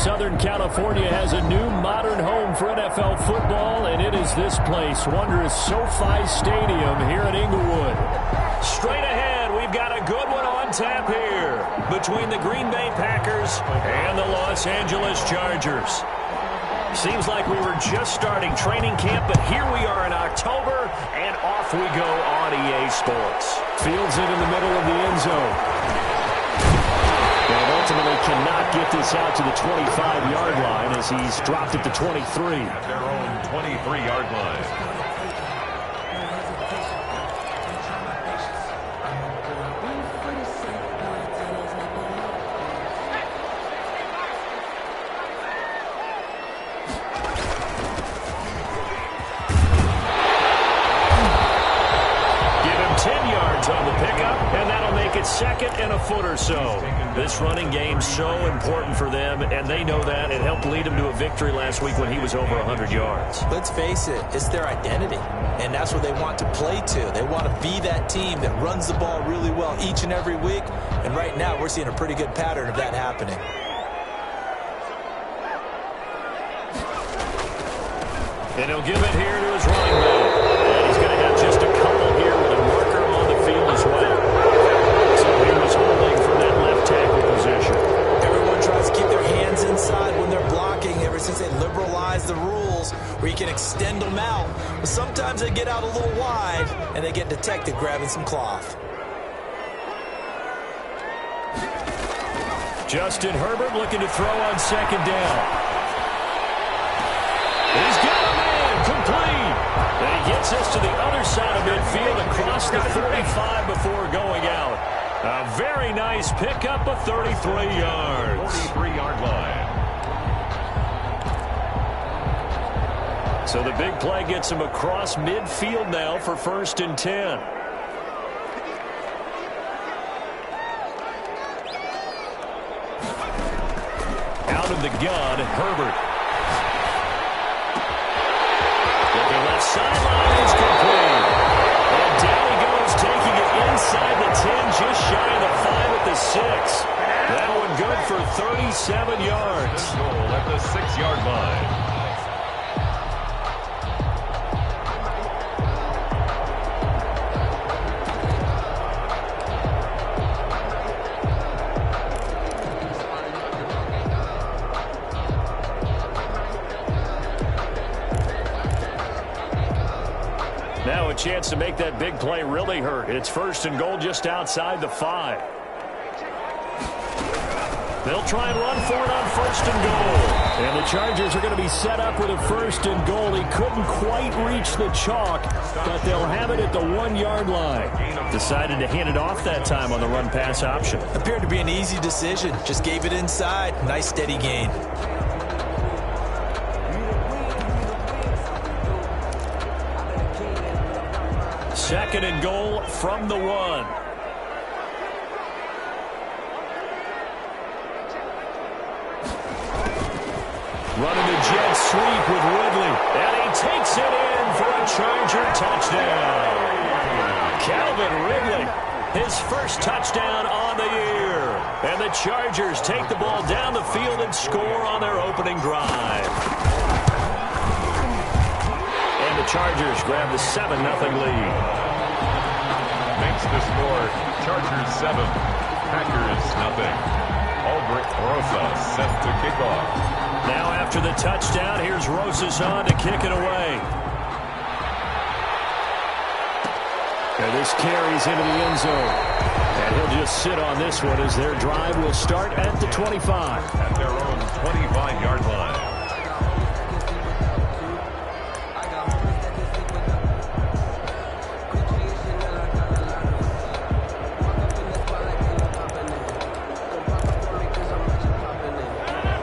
Southern California has a new modern home for NFL football, and it is this place, wondrous SoFi Stadium here in Inglewood. Straight ahead, we've got a good one on tap here between the Green Bay Packers and the Los Angeles Chargers. Seems like we were just starting training camp, but here we are in October, and off we go on EA Sports. Fields it in the middle of the end zone. And ultimately cannot get this out to the 25-yard line as he's dropped at the 23. At their own 23-yard line. On the pickup, and that'll make it second and a foot or so. This running game's so important for them, and they know that. It helped lead them to a victory last week when he was over 100 yards. Let's face it, it's their identity, and that's what they want to play to. They want to be that team that runs the ball really well each and every week, and right now we're seeing a pretty good pattern of that happening. And he'll give it here to his running back. And he's going to have just a couple here with a marker on the field as well. So he was holding from that left tackle position. Everyone tries to keep their hands inside when they're blocking ever since they liberalized the rules where you can extend them out. But sometimes they get out a little wide and they get detected grabbing some cloth. Justin Herbert looking to throw on second down. He's got a man complete. And he gets us to the other side of midfield across the 45 before going out. A very nice pickup of 33 yards. 43-yard line. So the big play gets him across midfield now for 1st and 10. Out of the gun, Herbert. Sideline is complete. And down he goes, taking it inside the 10, just shy of the 5 at the 6. That one good for 37 yards. Goal at the 6-yard line. Now a chance to make that big play really hurt. It's 1st and goal just outside the 5. They'll try and run for it on 1st and goal. And the Chargers are going to be set up with a 1st and goal. He couldn't quite reach the chalk, but they'll have it at the 1-yard line. Decided to hand it off that time on the run-pass option. Appeared to be an easy decision. Just gave it inside. Nice steady gain. Second and goal from the 1. Running the jet sweep with Ridley. And he takes it in for a Charger touchdown. Calvin Ridley, his first touchdown on the year. And the Chargers take the ball down the field and score on their opening drive. And the Chargers grab the 7-0 lead. Makes the score Chargers 7, Packers 0. Albrecht Rosas set to kick off. Now after the touchdown, here's Rosas on to kick it away. And this carries into the end zone. And he'll just sit on this one as their drive will start at the 25. At their own 25-yard line.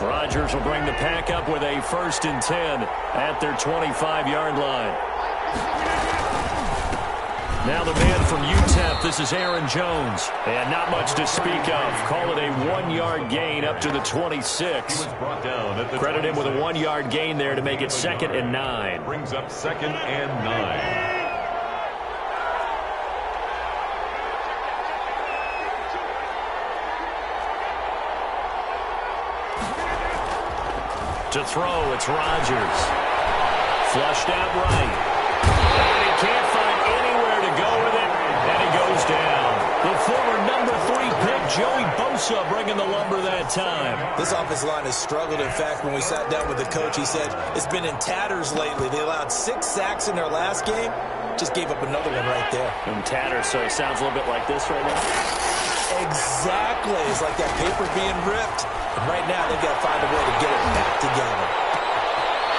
Rodgers will bring the pack up with a 1st and 10 at their 25-yard line. Now the man from UTEP, this is Aaron Jones. And not much to speak of. Call it a 1-yard gain up to the 26. Credit him with a 1-yard gain there to make it 2nd and 9. Brings up 2nd and 9. To throw, it's Rodgers. Flushed out right. And he can't find anywhere to go with it, and he goes down. The former number 3 pick, Joey Bosa, bringing the lumber that time. This offensive line has struggled. In fact, when we sat down with the coach, he said it's been in tatters lately. They allowed 6 sacks in their last game. Just gave up another one right there. In tatters, so it sounds a little bit like this right now. Exactly. It's like that paper being ripped. And right now, they've got to find a way to get it back together.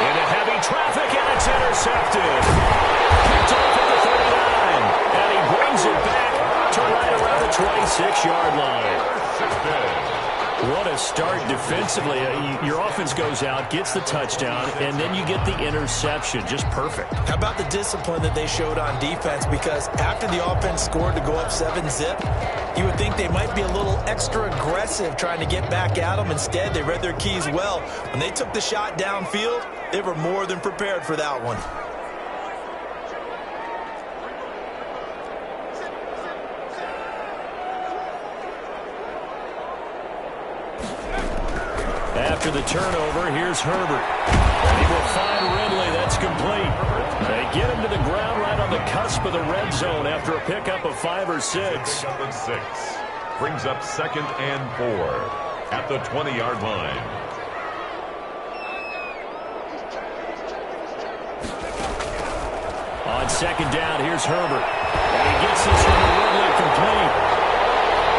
Into heavy traffic, and it's intercepted. Picked off at the 39. And he brings it back to right around the 26-yard line. What a start defensively. Your offense goes out, gets the touchdown, and then you get the interception. Just perfect. How about the discipline that they showed on defense? Because after the offense scored to go up 7-zip, you would think they might be a little extra aggressive trying to get back at them. Instead, they read their keys well. When they took the shot downfield, they were more than prepared for that one. After the turnover, here's Herbert. And he will find Ridley. That's complete. They get him to the ground right on the cusp of the red zone after a pickup of 5 or 6. Brings up 2nd and 4 at the 20-yard line. On 2nd down, here's Herbert. And he gets this one to Ridley complete.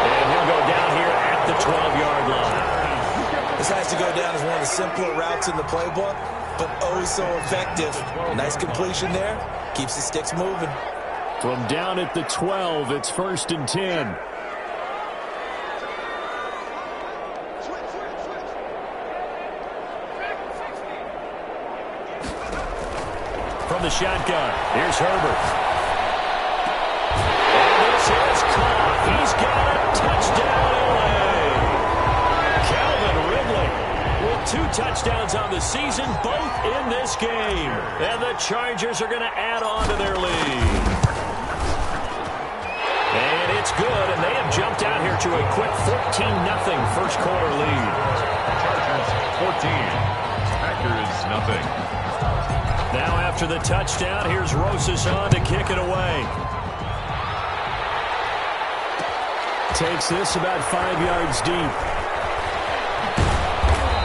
And he'll go down here at the 12-yard line. This has to go down as one of the simpler routes in the playbook, but oh so effective. Nice completion there. Keeps the sticks moving. From down at the 12, it's 1st and 10. From the shotgun, here's Herbert. And this is caught. He's got a touchdown, LA. Calvin Ridley with 2 touchdowns on the season, both in this game. And the Chargers are going to add on to their lead. And it's good, and they have jumped out here to a quick 14-0 first quarter lead. Chargers 14, Packers nothing. Now after the touchdown, here's Rosas on to kick it away. Takes this about 5 yards deep.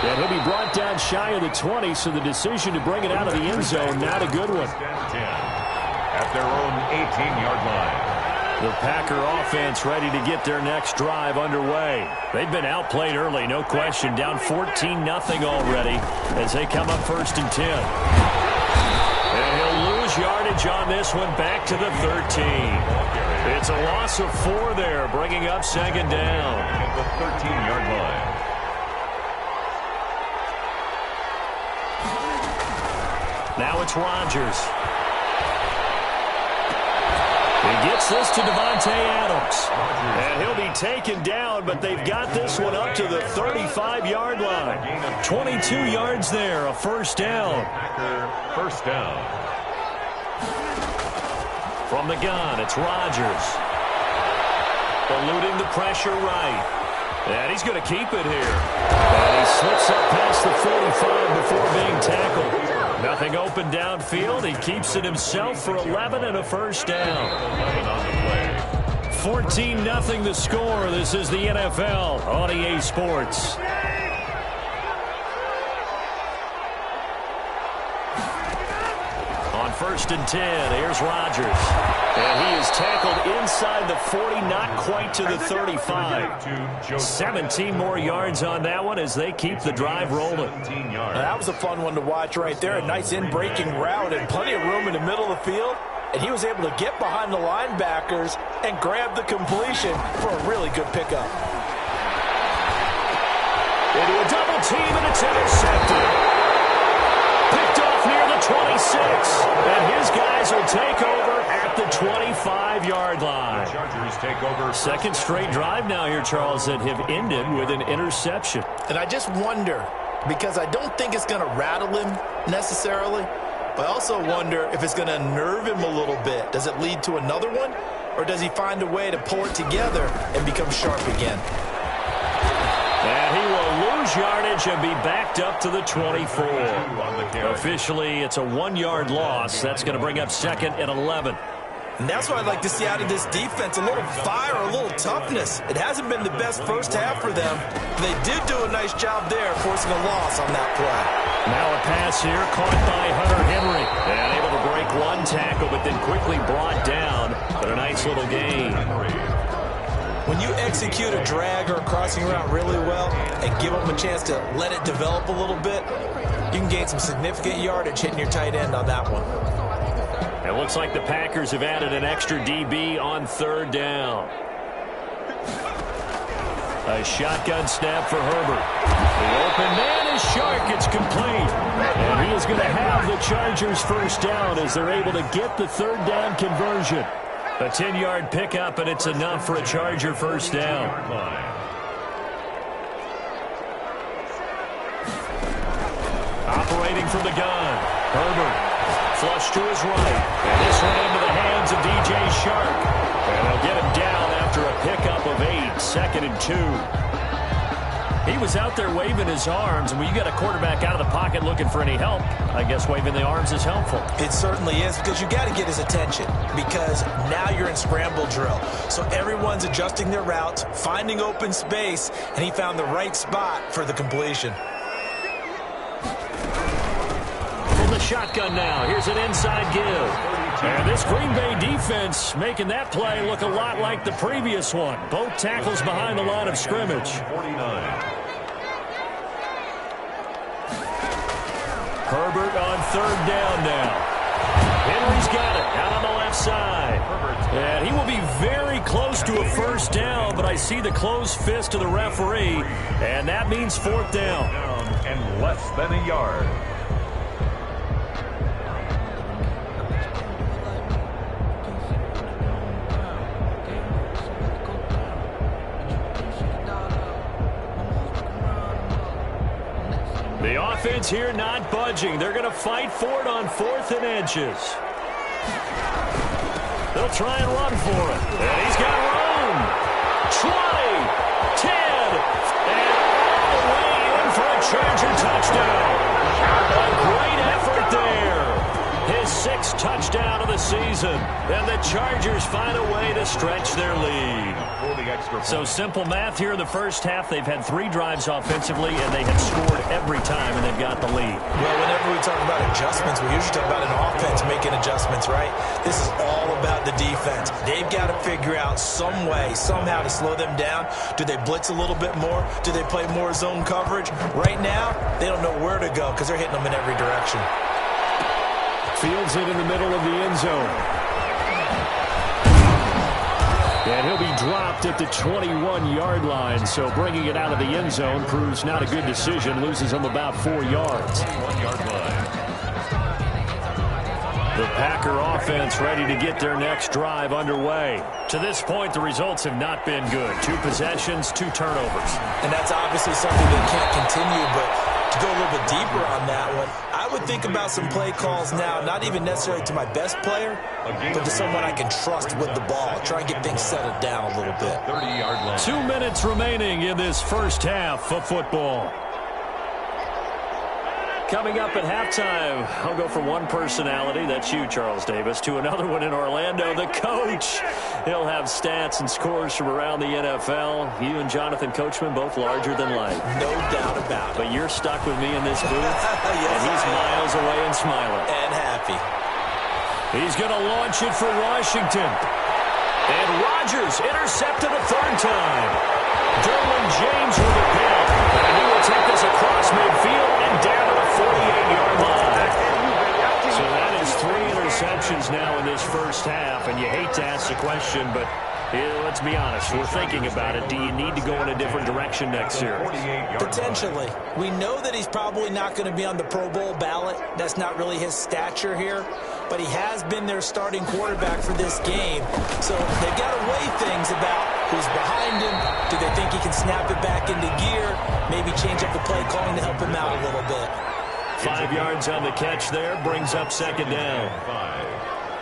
And he'll be brought down shy of the 20, so the decision to bring it out of the end zone, not a good one. At their own 18-yard line. The Packer offense ready to get their next drive underway. They've been outplayed early, no question. Down 14-0 already as they come up 1st and 10. And he'll lose yardage on this one back to the 13. It's a loss of 4 there, bringing up 2nd down. At the 13-yard line. Now it's Rodgers. He gets this to Devontae Adams. And he'll be taken down, but they've got this one up to the 35-yard line. 22 yards there, a 1st down. Packer 1st down. From the gun, it's Rodgers. Eluding the pressure right. And he's going to keep it here. And he slips up past the 45 before being tackled. Nothing open downfield. He keeps it himself for 11 and a 1st down. 14-0 the score. This is the NFL on EA Sports. On 1st and 10, here's Rodgers. And he is tackled inside the 40, not quite to the 35. 17 more yards on that one as they keep the drive rolling. That was a fun one to watch right there. A nice in-breaking route and plenty of room in the middle of the field. And he was able to get behind the linebackers and grab the completion for a really good pickup. Into a double team, and it's intercepted. Picked off near the 26. And his guys will take over at the 25-yard line. The Chargers take over. 2nd straight drive now here, Charles, that have ended with an interception. And I just wonder, because I don't think it's going to rattle him necessarily, but I also wonder if it's going to nerve him a little bit. Does it lead to another one, or does he find a way to pull it together and become sharp again? And he will lose lose yardage and be backed up to the 24. Officially, it's a 1-yard loss. That's going to bring up second and 11. And that's what I'd like to see out of this defense, a little fire, a little toughness. It hasn't been the best first half for them. They did do a nice job there, forcing a loss on that play. Now a pass here caught by Hunter Henry. And able to break one tackle, but then quickly brought down. But a nice little gain. When you execute a drag or a crossing route really well and give them a chance to let it develop a little bit, you can gain some significant yardage hitting your tight end on that one. It looks like the Packers have added an extra DB on third down. A shotgun snap for Herbert. The open man is Shark. It's complete. And he is going to have the Chargers first down as they're able to get the third down conversion. A 10-yard pickup, and it's enough for a Charger first down. Operating from the gun. Herbert. Flush to his right. And this one into the hands of DJ Shark. And they'll get him down after a pickup of 8, 2nd and 2. He was out there waving his arms, and when you got a quarterback out of the pocket looking for any help, I guess waving the arms is helpful. It certainly is, because you got to get his attention, because now you're in scramble drill. So everyone's adjusting their routes, finding open space, and he found the right spot for the completion. Shotgun now. Here's an inside give. And this Green Bay defense making that play look a lot like the previous one. Both tackles behind the line of scrimmage. Herbert on third down now. Henry's got it out on the left side. And he will be very close to a first down, but I see the closed fist of the referee, and that means fourth down. And less than a yard. The offense here not budging. They're going to fight for it on 4th and inches. They'll try and run for it. And he's got room. 20, 10, and all the way in for a Charger touchdown. A great effort there. His 6th touchdown of the season. And the Chargers find a way to stretch their lead. So simple math here in the first half. They've had 3 drives offensively, and they have scored every time, and they've got the lead. Well, whenever we talk about adjustments, we usually talk about an offense making adjustments, right? This is all about the defense. They've got to figure out some way, somehow to slow them down. Do they blitz a little bit more? Do they play more zone coverage? Right now, they don't know where to go because they're hitting them in every direction. Fields it in the middle of the end zone. And he'll be dropped at the 21-yard line, so bringing it out of the end zone proves not a good decision. Loses him about 4 yards. 1-yard line. The Packer offense ready to get their next drive underway. To this point, the results have not been good. 2 possessions, 2 turnovers. And that's obviously something that can't continue, but to go a little bit deeper on that one, I would think about some play calls now, not even necessarily to my best player, but to someone I can trust with the ball. Try and get things settled down a little bit. 30-yard line. 2 minutes remaining in this first half of football. Coming up at halftime, I'll go from one personality, that's you, Charles Davis, to another one in Orlando, the coach. He'll have stats and scores from around the NFL. You and Jonathan Coachman, both larger than life. No doubt about it. But you're stuck with me in this booth, yes, and he's miles away and smiling. And happy. He's going to launch it for Washington. And Rodgers intercepted a 3rd time. Derwin James with a pick. And he will take this across midfield and down to the 48-yard line. So that is 3 interceptions now in this first half. And you hate to ask the question, but let's be honest. We're thinking about it. Do you need to go in a different direction next year? Potentially. We know that he's probably not going to be on the Pro Bowl ballot. That's not really his stature here. But he has been their starting quarterback for this game. So they've got to weigh things about who's behind him. Do they think he can snap it back into gear? Maybe change up the play calling to help him out a little bit. 5 yards on the catch there. Brings up 2nd down. 5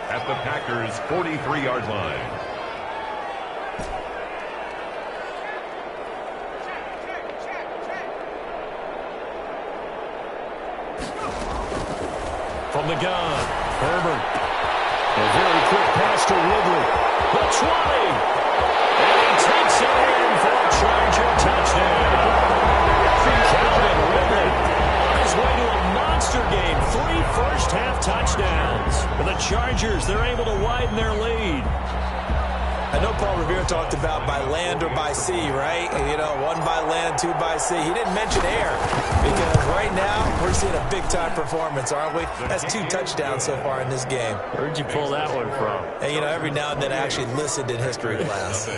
at the Packers' 43-yard line. the gun. Herbert. A very quick pass to Ridley. The 20. And he takes it in for a Charger touchdown. Calvin Ridley on his way to a monster game. 3 first-half touchdowns. For the Chargers, they're able to widen their lead. I know Paul Revere talked about by land or by sea, right? You know, 1 by land, 2 by sea. He didn't mention air because right now we're seeing a big-time performance, aren't we? That's 2 touchdowns so far in this game. Where'd you pull that one from? And, you know, every now and then I actually listened in history class.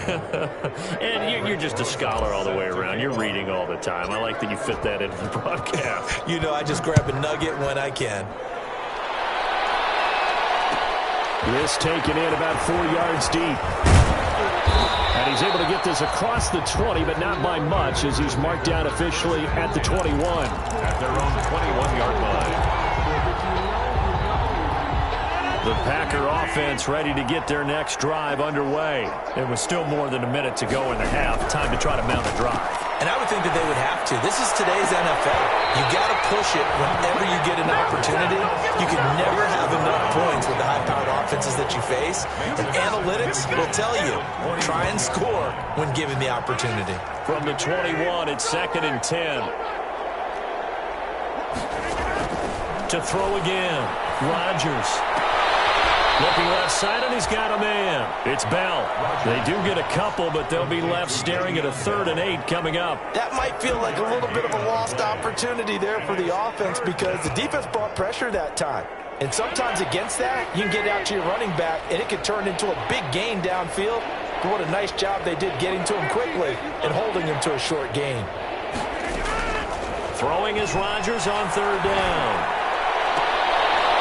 And you're just a scholar all the way around. You're reading all the time. I like that you fit that into the broadcast. You know, I just grab a nugget when I can. This taken in about 4 yards deep. And he's able to get this across the 20, but not by much, as he's marked down officially at the 21. At their own 21-yard line. The Packer offense ready to get their next drive underway. It was still more than a minute to go in the half. Time to try to mount a drive. And I would think that they would have to. This is today's NFL. You got to push it whenever you get an opportunity. You can never have enough points with the high-powered offenses that you face. And analytics will tell you, try and score when given the opportunity. From the 21, it's 2nd and 10. To throw again, Rodgers. Looking left side, and he's got a man. It's Bell. They do get a couple, but they'll be left staring at a 3rd and 8 coming up. That might feel like a little bit of a lost opportunity there for the offense because the defense brought pressure that time. And sometimes against that, you can get out to your running back, and it can turn into a big gain downfield. But what a nice job they did getting to him quickly and holding him to a short gain. Throwing is Rodgers on 3rd down.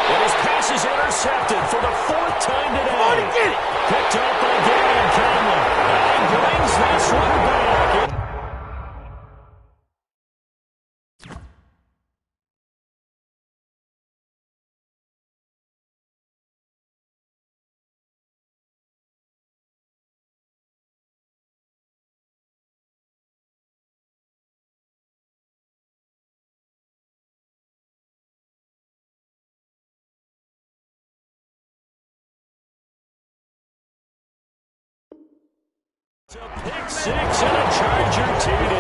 And his pass is intercepted for the 4th time today. Picked up by Darian Conley. And he brings this one back. It's a pick 6 and a Charger TD.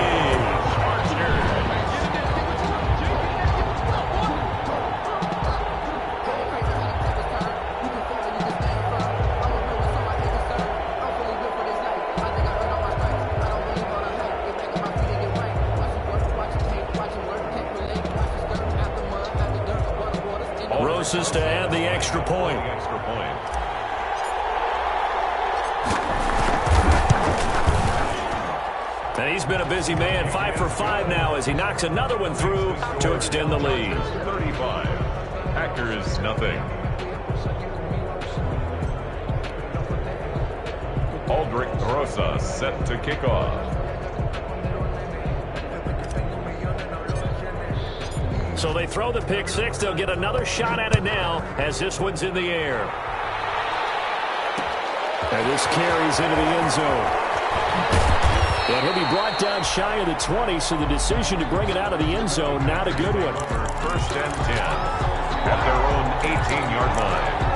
Rosas to add the extra point. And he's been a busy man, 5 for 5 now as he knocks another one through to extend the lead. 35. Packers, nothing. Aldrich Rosa set to kick off. So they throw the pick 6. They'll get another shot at it now as this one's in the air. And this carries into the end zone. And he'll be brought down shy of the 20, so the decision to bring it out of the end zone, not a good one. 1st and 10 at their own 18-yard line.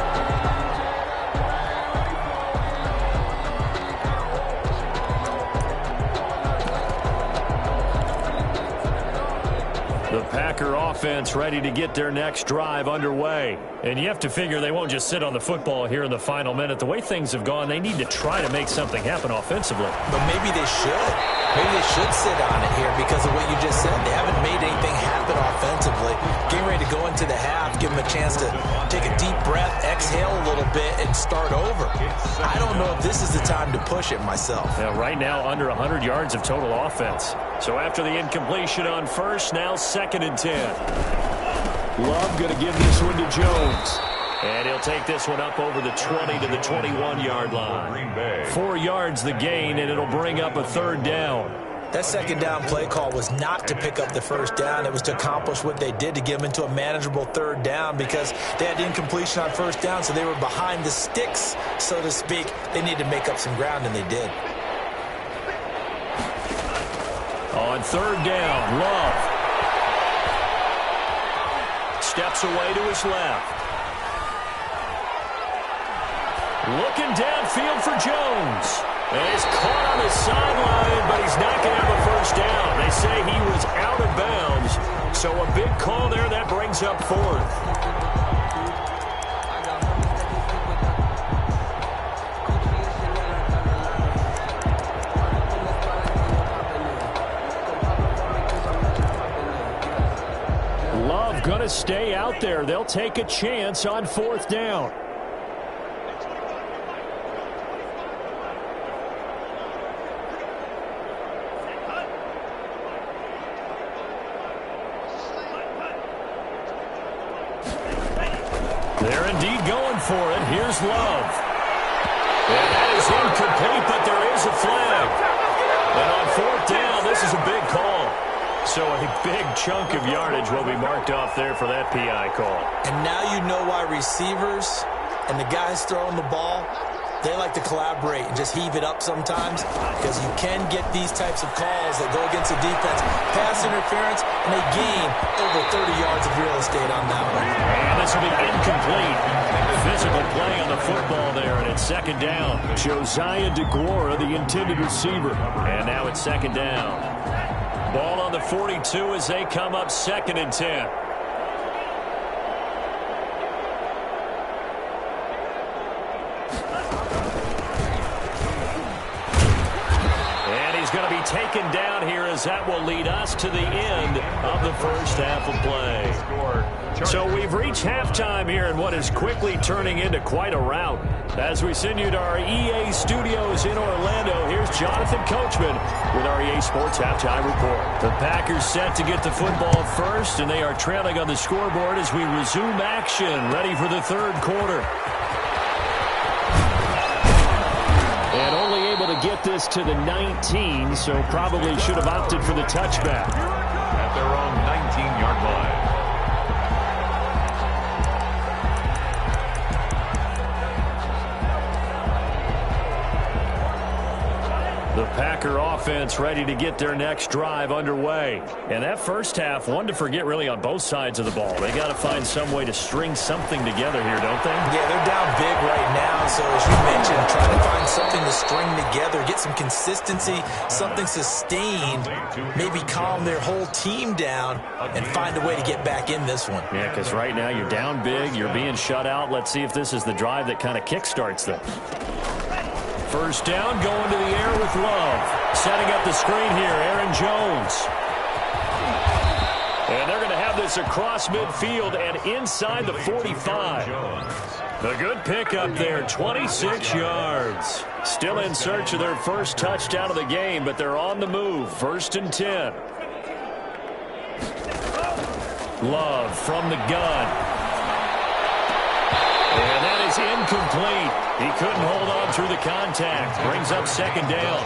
The Packer offense ready to get their next drive underway. And you have to figure they won't just sit on the football here in the final minute. The way things have gone, they need to try to make something happen offensively. But maybe they should. Maybe they should sit on it here because of what you just said. They haven't made anything happen offensively. Getting ready to go into the half, give them a chance to take a deep breath, exhale a little bit, and start over. I don't know if this is the time to push it myself. Yeah, right now, under 100 yards of total offense. So after the incompletion on 1st, now 2nd and 10. Love going to give this one to Jones. And he'll take this one up over the 20 to the 21-yard line. 4 yards the gain, and it'll bring up a 3rd down. That 2nd down play call was not to pick up the 1st down. It was to accomplish what they did to get them into a manageable 3rd down because they had incompletion on 1st down, so they were behind the sticks, so to speak. They needed to make up some ground, and they did. On 3rd down, Love steps away to his left. Looking downfield for Jones. And he's caught on the sideline, but he's not going to have a first down. They say he was out of bounds. So a big call there. That brings up fourth. Going to stay out there. They'll take a chance on fourth down. They're indeed going for it. Here's Love. And that is incomplete, but there is a flag. And on fourth down, this is a big call. So a big chunk of yardage will be marked off there for that PI call. And now you know why receivers and the guys throwing the ball, they like to collaborate and just heave it up sometimes, because you can get these types of calls that go against the defense. Pass interference, and they gain over 30 yards of real estate on that one. And this will be incomplete. Physical play on the football there, and it's second down. Josiah DeGuara, the intended receiver. And now it's second down. Ball on the 42 as they come up 2nd and 10. And he's going to be taken down here, as that will lead us to the end of the first half of play. So we've reached halftime here in what is quickly turning into quite a rout. As we send you to our EA studios in Orlando, here's Jonathan Coachman with our EA Sports Halftime Report. The Packers set to get the football first, and they are trailing on the scoreboard as we resume action, ready for the third quarter. And only able to get this to the 19, so probably should have opted for the touchback. At their own 19-yard line. The Packer offense ready to get their next drive underway. And that first half, one to forget really on both sides of the ball. They got to find some way to string something together here, don't they? Yeah, they're down big right now. So as you mentioned, trying to find something to string together, get some consistency, something sustained, maybe calm their whole team down and find a way to get back in this one. Yeah, because right now you're down big, you're being shut out. Let's see if this is the drive that kind of kickstarts them. First down, going to the air with Love. Setting up the screen here, Aaron Jones. And they're going to have this across midfield and inside the 45. A good pickup there, 26 yards. Still in search of their first touchdown of the game, but they're on the move. 1st and 10. Love from the gun. And that is incomplete. He couldn't hold on through the contact. Brings up 2nd down.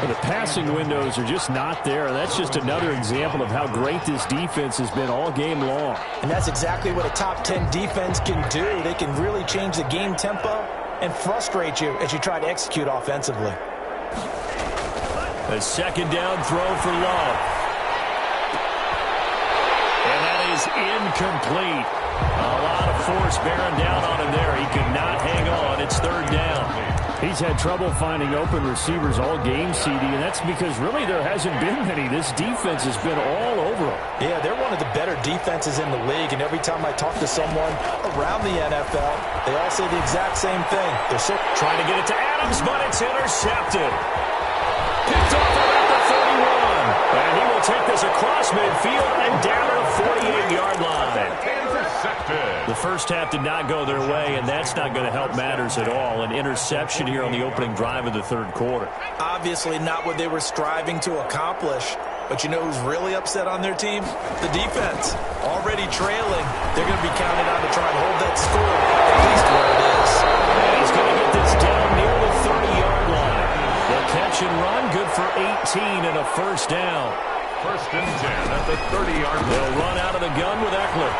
And the passing windows are just not there. And that's just another example of how great this defense has been all game long. And that's exactly what a top 10 defense can do. They can really change the game tempo and frustrate you as you try to execute offensively. A 2nd down throw for Love. And that is incomplete. A lot of force bearing down on him there. He could not hang on. It's 3rd down. He's had trouble finding open receivers all game, CD, and that's because really there hasn't been many. This defense has been all over him. Yeah, they're one of the better defenses in the league, and every time I talk to someone around the NFL, they all say the exact same thing. They're so trying to get it to Adams, but it's intercepted. Picked off around the 31. And he will take this across midfield and down to the 48-yard line. The first half did not go their way, and that's not going to help matters at all. An interception here on the opening drive of the third quarter. Obviously not what they were striving to accomplish. But you know who's really upset on their team? The defense. Already trailing. They're going to be counted on to try and hold that score, at least where it is. And he's going to get this down near the 30-yard line. The catch and run, good for 18 and a first down. 1st and 10 at the 30-yard line. They'll run out of the gun with Eckler.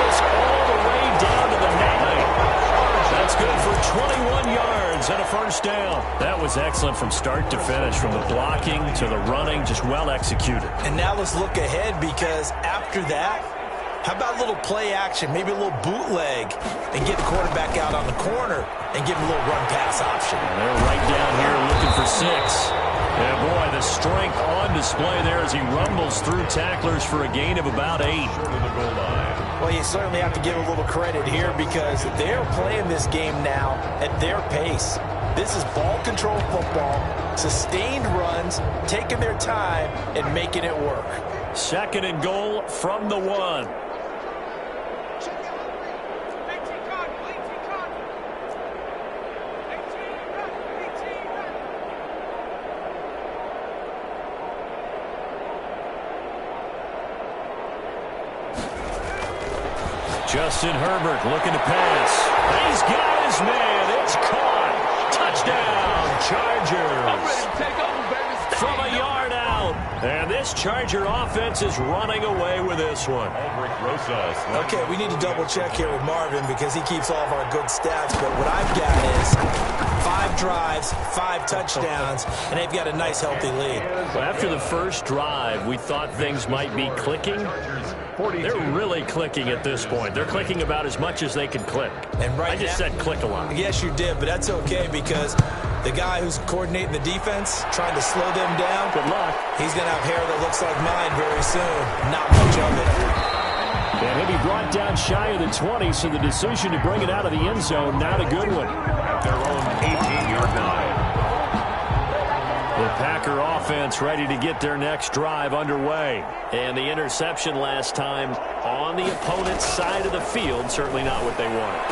All the way down to the 9. That's good for 21 yards and a first down. That was excellent from start to finish, from the blocking to the running, just well executed. And now let's look ahead, because after that, How about a little play action, maybe a little bootleg, and get the quarterback out on the corner and give him a little run pass option? They're right down here looking for 6. And boy, the strength on display there as he rumbles through tacklers for a gain of about 8. Well, you certainly have to give a little credit here because they're playing this game now at their pace. This is ball control football, sustained runs, taking their time and making it work. 2nd and goal from the 1. Justin Herbert looking to pass. He's got his man. It's caught. Touchdown, Chargers. From a yard out. And this Charger offense is running away with this one. Okay, we need to double check here with Marvin because he keeps all of our good stats. But what I've got is 5 drives, 5 touchdowns, and they've got a nice, healthy lead. Well, after the first drive, we thought things might be clicking. They're really clicking at this point. They're clicking about as much as they can click. And right I just said click a lot. Yes, you did, but that's okay because the guy who's coordinating the defense, trying to slow them down, good luck. He's going to have hair that looks like mine very soon. Not much of it. And he'll be brought down shy of the 20, so the decision to bring it out of the end zone, not a good one. At their own 18-yard line. The Packer offense ready to get their next drive underway. And the interception last time on the opponent's side of the field, certainly not what they wanted.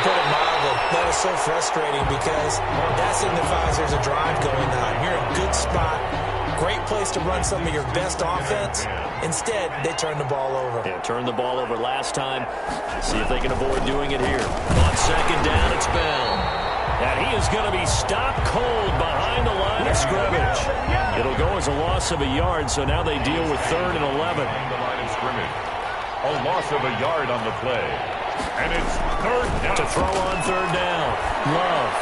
Put it mildly, that is so frustrating because that signifies there's a drive going on. You're in a good spot, great place to run some of your best offense. Instead, they turn the ball over. Yeah, turned the ball over last time. See if they can avoid doing it here. On 2nd down, it's Bell. And he is going to be stopped cold behind the line of scrimmage. It'll go as a loss of a yard, so now they deal with 3rd and 11. Behind the line of scrimmage. A loss of a yard on the play. And it's 3rd down. To throw on 3rd down. Love.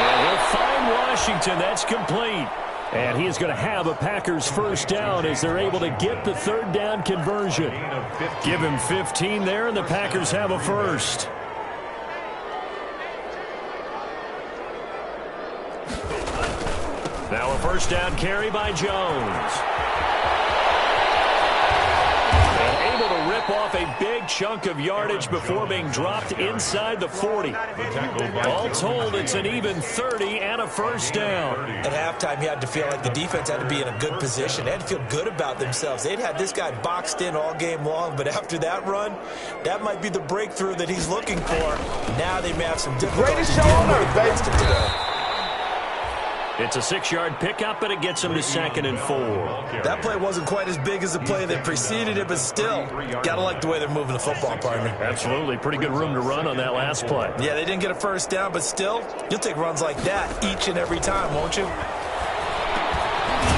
And he'll find Washington. That's complete. And he is going to have a Packers first down as they're able to get the 3rd down conversion. Give him 15 there, and the Packers have a first. Now a first down carry by Jones. And able to rip off a big chunk of yardage before being dropped inside the 40. All told, it's an even 30 and a first down. At halftime, you had to feel like the defense had to be in a good position. They had to feel good about themselves. They'd had this guy boxed in all game long, but after that run, that might be the breakthrough that he's looking for. Now they may have some difficulty getting where he wants it today. It's a 6-yard pickup, and it gets him to 2nd and 4. That play wasn't quite as big as the play that preceded it, but still, got to like the way they're moving the football, partner. Absolutely. Pretty good room to run on that last play. Yeah, they didn't get a first down, but still, you'll take runs like that each and every time, won't you?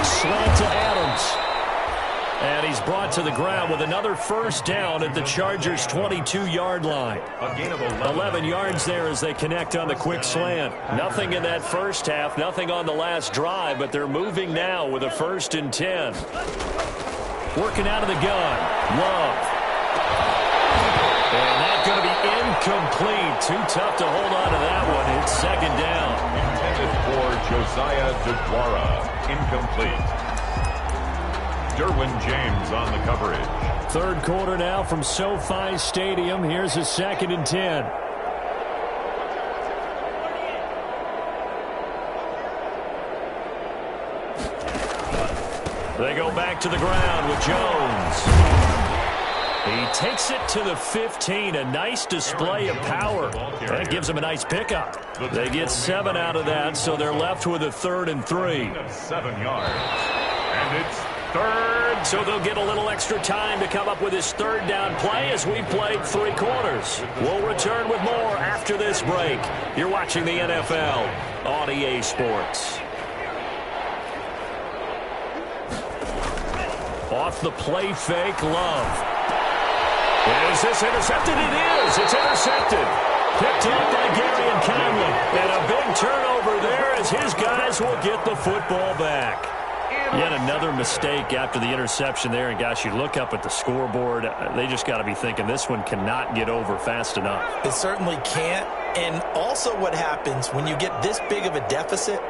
Slant to Adams. And he's brought to the ground with another first down at the Chargers' 22-yard line. A gain of 11 yards there as they connect on the quick slant. Nothing in that first half, nothing on the last drive, but they're moving now with a 1st and 10. Working out of the gun. Love. And that's going to be incomplete. Too tough to hold on to that one. It's 2nd down. Intended for Josiah DeGuara. Incomplete. Derwin James on the coverage. 3rd quarter now from SoFi Stadium. Here's a 2nd and 10. They go back to the ground with Jones. He takes it to the 15. A nice display of power. That gives them a nice pickup. They get 7 out of that, so they're left with a 3rd and 3. 7 yards. And it's 3rd. So they'll get a little extra time to come up with his 3rd down play as we played 3 quarters. We'll return with more after this break. You're watching the NFL on EA Sports. Off the play fake, Love. Is this intercepted? It is. It's intercepted. Picked up by Gary and Conley. And a big turnover there as his guys will get the football back. Yet another mistake after the interception there. And, gosh, you look up at the scoreboard. They just got to be thinking this one cannot get over fast enough. It certainly can't. And also what happens when you get this big of a deficit,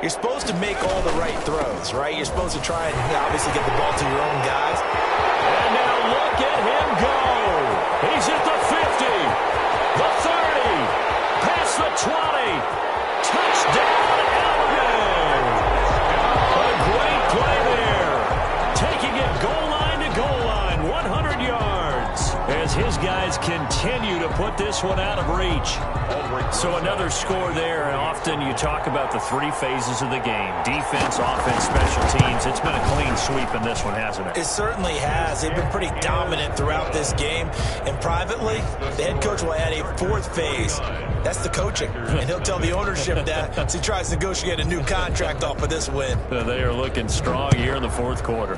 you're supposed to make all the right throws, right? You're supposed to try and obviously get the ball to your own guys. And now look at him go. He's at the 50, the 30, past the 20. Touchdown, Alabama. A great play there. Taking it goal line to goal line, 100 yards. As his guys continue to put this one out of reach. So another score there. And often you talk about the three phases of the game. Defense, offense, special teams. It's been a clean sweep in this one, hasn't it? It certainly has. They've been pretty dominant throughout this game. And privately, the head coach will add a fourth phase. That's the coaching. And he'll tell the ownership that as he tries to negotiate a new contract off of this win. They are looking strong here in the fourth quarter.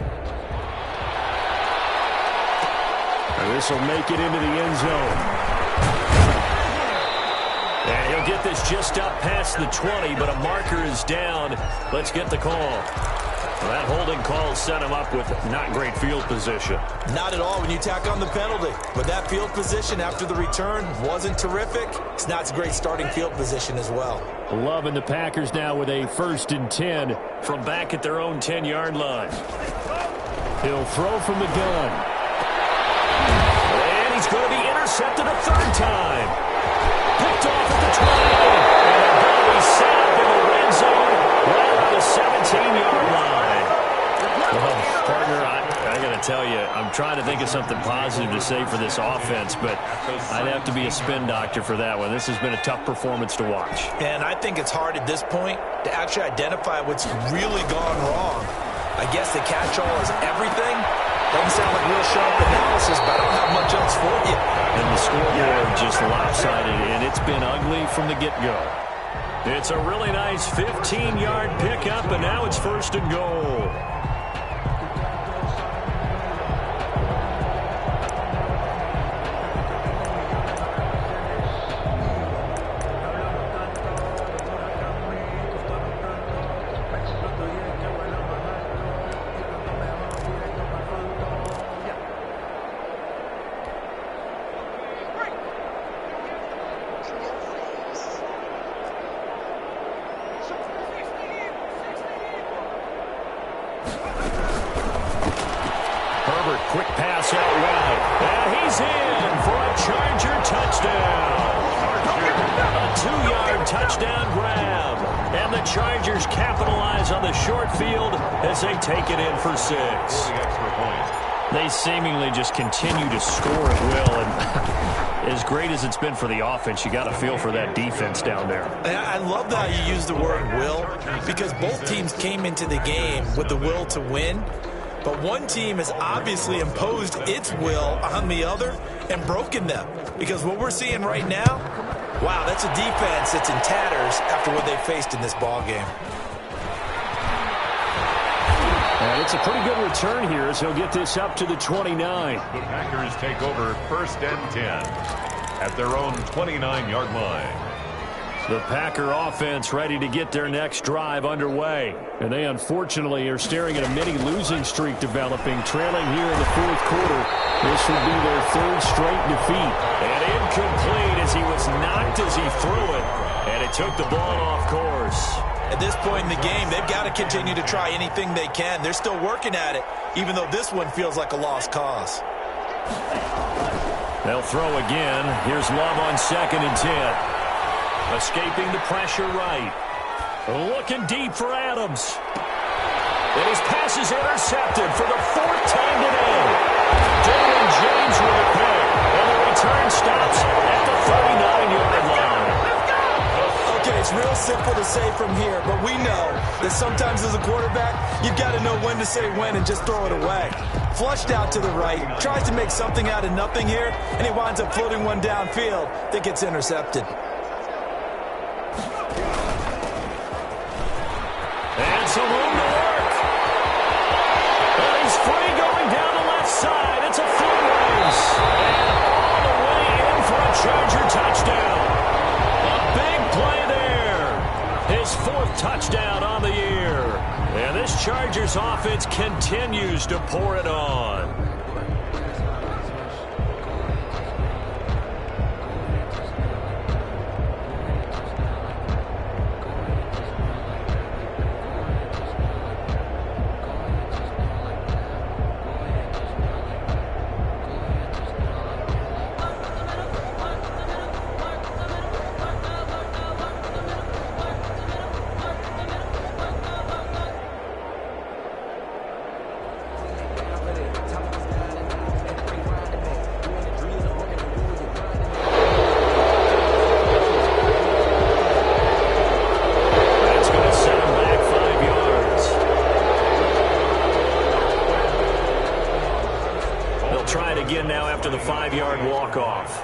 This will make it into the end zone. And he'll get this just up past the 20, but a marker is down. Let's get the call. Well, that holding call set him up with not great field position. Not at all when you tack on the penalty. But that field position after the return wasn't terrific. It's not a great starting field position as well. Loving the Packers now with a 1st and 10 from back at their own 10-yard line. He'll throw from the gun. And he's going to be intercepted a third time. Picked off at the 20. And they're going to be set up in the red zone right on the 17-yard line. Well, partner, I got to tell you, I'm trying to think of something positive to say for this offense, but I'd have to be a spin doctor for that one. This has been a tough performance to watch. And I think it's hard at this point to actually identify what's really gone wrong. I guess the catch-all is everything. Doesn't sound like real sharp analysis, but I don't have much else for you. And the scoreboard just lopsided, and it's been ugly from the get-go. It's a really nice 15-yard pickup, and now it's 1st and goal. Quick pass out wide. And he's in for a Charger touchdown. A 2-yard touchdown grab. And the Chargers capitalize on the short field as they take it in for 6. They seemingly just continue to score at will. And as great as it's been for the offense, you got to feel for that defense down there. I love how you use the word will, because both teams came into the game with the will to win. But one team has obviously imposed its will on the other and broken them. Because what we're seeing right now, wow, that's a defense that's in tatters after what they faced in this ball game. And it's a pretty good return here as he'll get this up to the 29. The Packers take over 1st and 10 at their own 29-yard line. The Packer offense ready to get their next drive underway. And they unfortunately are staring at a mini losing streak developing, trailing here in the fourth quarter. This would be their 3rd straight defeat. And incomplete as he was knocked as he threw it. And it took the ball off course. At this point in the game, they've got to continue to try anything they can. They're still working at it, even though this one feels like a lost cause. They'll throw again. Here's Love on 2nd and 10. Escaping the pressure right. Looking deep for Adams. And his pass is intercepted for the 4th time today. Derwin James with a pick. And the return stops at the 39-yard line. Okay, it's real simple to say from here, but we know that sometimes as a quarterback, you've got to know when to say when and just throw it away. Flushed out to the right, tries to make something out of nothing here, and he winds up floating one downfield that gets intercepted. And some room to work. And he's free going down the left side. It's a foot race. And all the way in for a Charger touchdown. A big play there. His 4th touchdown on the year. And this Chargers offense continues to pour it on. Again now after the 5-yard walk-off.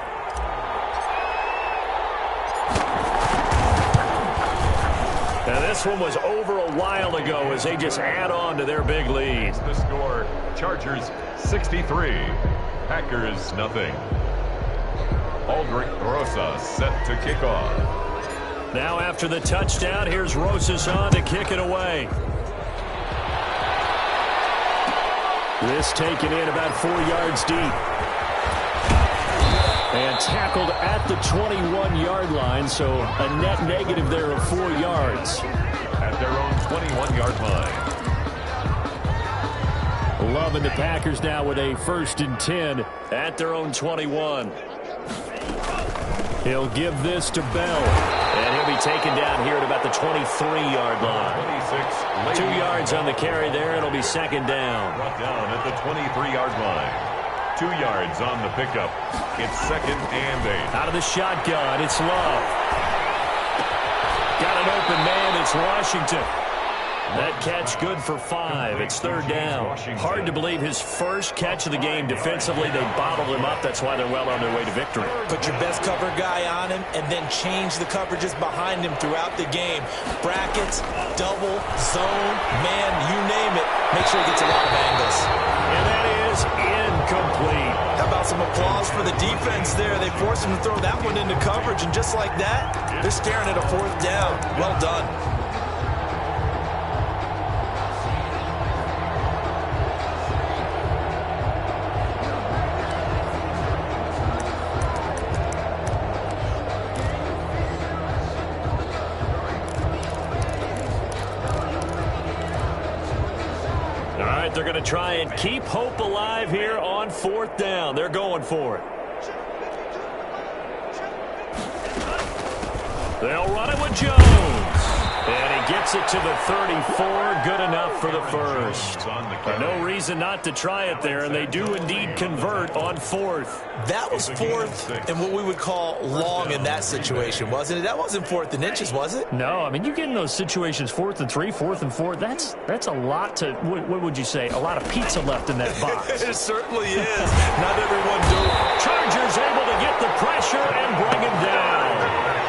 Now this one was over a while ago as they just add on to their big lead. The score, Chargers 63, Packers nothing. Aldrich Rosas set to kick off. Now after the touchdown, here's Rosas on to kick it away. This taken in about 4 yards deep. And tackled at the 21-yard line, so a net negative there of 4 yards. At their own 21-yard line. Loving the Packers now with a 1st and 10 at their own 21. He'll give this to Bell. And he'll be taken down here at about the 23-yard line. 26, 2 yards on the carry there. It'll be 2nd down. Brought down at the 23-yard line. 2 yards on the pickup. It's 2nd and 8. Out of the shotgun, it's Love. Got an open man, it's Washington. That catch good for 5. It's 3rd down. Hard to believe his first catch of the game defensively. They bottled him up. That's why they're well on their way to victory. Put your best cover guy on him and then change the coverages behind him throughout the game. Brackets, double, zone, man, you name it. Make sure he gets a lot of angles. And that is incomplete. How about some applause for the defense there? They forced him to throw that one into coverage, and just like that, they're staring at a 4th down. Well done. They're going to try and keep hope alive here on 4th down. They're going for it. They'll run it with Jones. And he gets it to the 34. Good enough for the first. No reason not to try it there, and they do indeed convert on 4th. That was 4th and what we would call long in that situation, wasn't it? That wasn't 4th and inches, was it? No, I mean, you get in those situations 4th and 3, 4th and 4. That's a lot to, what would you say, a lot of pizza left in that box. It certainly is. Not everyone do it. Chargers able to get the pressure and bring him down.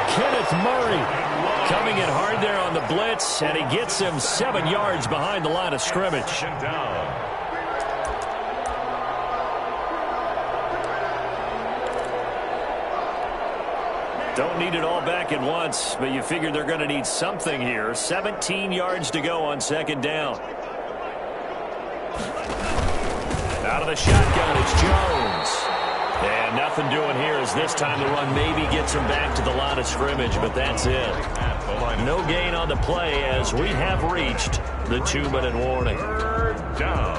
Kenneth Murray coming in hard there on the blitz, and he gets him 7 yards behind the line of scrimmage. Don't need it all back at once, but you figure they're going to need something here. 17 yards to go on 2nd down. Out of the shotgun, it's Jones. And nothing doing here as this time the run maybe gets him back to the line of scrimmage, but that's it. No gain on the play as we have reached the 2-minute warning. 3rd down.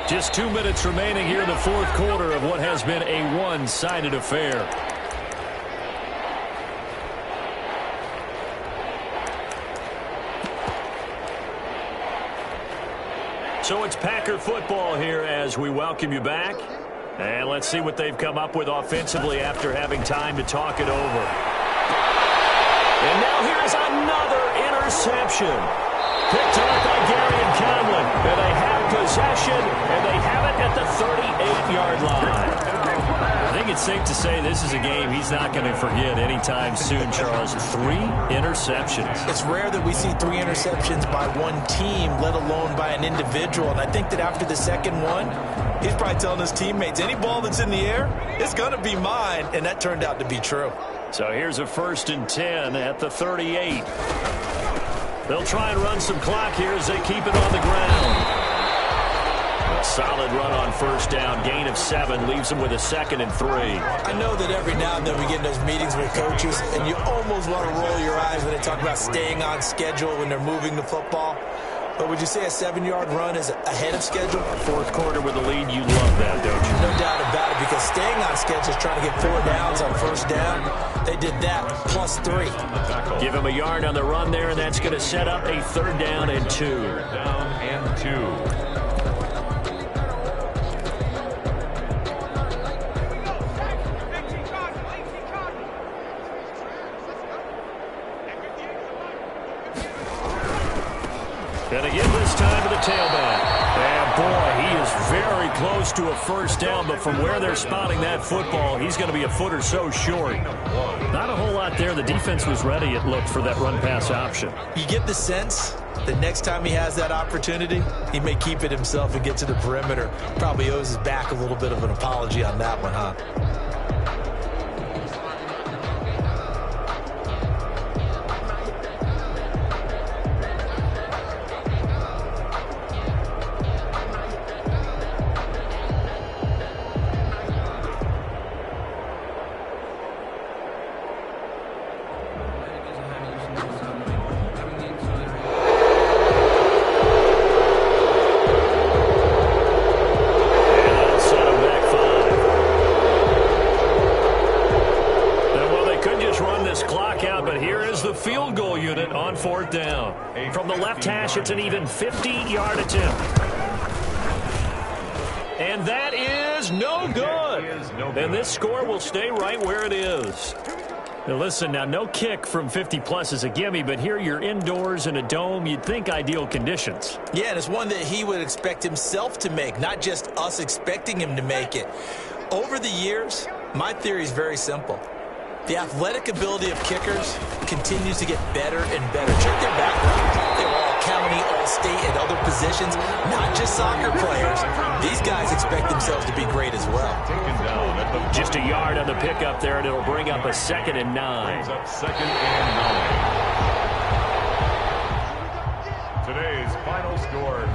Just 2 minutes remaining here in the 4th quarter of what has been a one-sided affair. So it's Packer football here as we welcome you back. And let's see what they've come up with offensively after having time to talk it over. And now here's another interception. Picked off by Gary and Conlon. And they have possession, and they have it at the 38-yard line. I think it's safe to say this is a game he's not going to forget anytime soon, Charles. 3 interceptions. It's rare that we see 3 interceptions by one team, let alone by an individual. And I think that after the second one, he's probably telling his teammates, any ball that's in the air, it's going to be mine. And that turned out to be true. So here's a 1st and 10 at the 38. They'll try and run some clock here as they keep it on the ground. A solid run on 1st down. Gain of 7 leaves them with a 2nd and 3. I know that every now and then we get in those meetings with coaches, and you almost want to roll your eyes when they talk about staying on schedule when they're moving the football. But would you say a 7-yard run is ahead of schedule? 4th quarter with a lead, you love that, don't you? No doubt about it, because staying on schedule is trying to get 4 downs on 1st down. They did that plus 3. Give him a yard on the run there, and that's going to set up a 3rd down and 2. 3rd down and 2. Gonna give this time to the tailback. And boy, he is very close to a 1st down, but from where they're spotting that football, he's going to be a foot or so short. Not a whole lot there. The defense was ready, it looked, for that run-pass option. You get the sense that next time he has that opportunity, he may keep it himself and get to the perimeter. Probably owes his back a little bit of an apology on that one, huh? Field goal unit on 4th down. From the left hash, it's an even 50-yard attempt. And that is no good. And this score will stay right where it is. Now listen, now no kick from 50-plus is a gimme, but here you're indoors in a dome. You'd think ideal conditions. Yeah, and it's one that he would expect himself to make, not just us expecting him to make it. Over the years, my theory is very simple. The athletic ability of kickers continues to get better and better. Check their background. They were all county, all state, and other positions, not just soccer players. These guys expect themselves to be great as well. Just a yard on the pickup there, and it'll bring up a 2nd and 9. Brings up 2nd and 9. Today's final score,